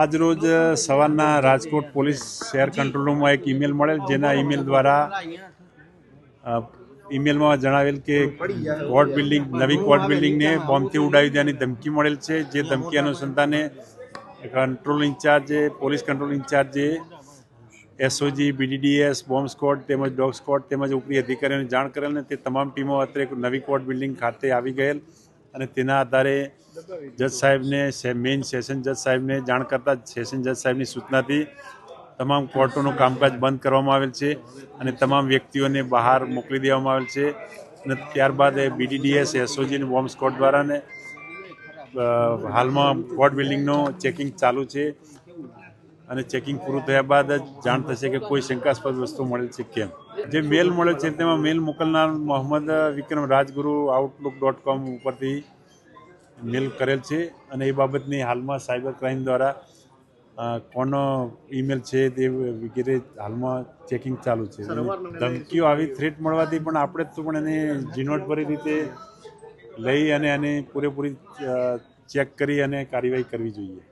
આજરોજ સવારના રાજકોટ પોલીસ શહેર કંટ્રોલ રૂમમાં એક ઈમેલ મળેલ, જેના ઈમેલ દ્વારા ઈમેલમાં જણાવેલ કે કોર્ટ બિલ્ડિંગ, નવી કોર્ટ બિલ્ડિંગને બોમ્બથી ઉડાવી દેવાની ધમકી મળેલ છે. જે ધમકી અનુસંધાને કંટ્રોલ ઇન્ચાર્જે, પોલીસ કંટ્રોલ ઇન્ચાર્જે એસઓજી, બીડીડીએસ, બોમ્બ સ્ક્વોડ તેમજ ડોગ સ્ક્વોડ તેમજ ઉપરી અધિકારીઓને જાણ કરેલ ને તે તમામ ટીમો અત્રે નવી કોર્ટ બિલ્ડિંગ ખાતે આવી ગયેલ અને તેના આધારે જજ સાહેબને, મેઇન સેશન જજ સાહેબને જાણ કરતા સેશન જજ સાહેબની સૂચનાથી તમામ કોર્ટોનું કામકાજ બંધ કરવામાં આવેલ છે અને તમામ વ્યક્તિઓને બહાર મોકલી દેવામાં આવેલ છે. અને ત્યારબાદ બીડીડીએસ, એસઓજી અને બોમ્બ સ્ક્વોડ દ્વારા ને હાલમાં કોર્ટ બિલ્ડિંગનું ચેકિંગ ચાલુ છે અને ચેકિંગ પૂરું થયા બાદ જ જાણ થશે કે કોઈ શંકાસ્પદ વસ્તુ મળેલ છે કેમ. જે મેલ મળેલ છે તેમાં મેલ મોકલનાર મોહમ્મદ વિક્રમ રાજગુરુ outlook.com ઉપરથી મેલ કરેલ છે અને એ બાબતની હાલમાં સાયબર ક્રાઇમ દ્વારા કોનો ઈમેલ છે તે વગેરે હાલમાં ચેકિંગ ચાલુ છે. ધમકીઓ આવી થ્રેટ મળવાથી પણ આપણે તો પણ એને ઝીણવટભરી રીતે લઈ અને એને પૂરેપૂરી ચેક કરી અને કાર્યવાહી કરવી જોઈએ.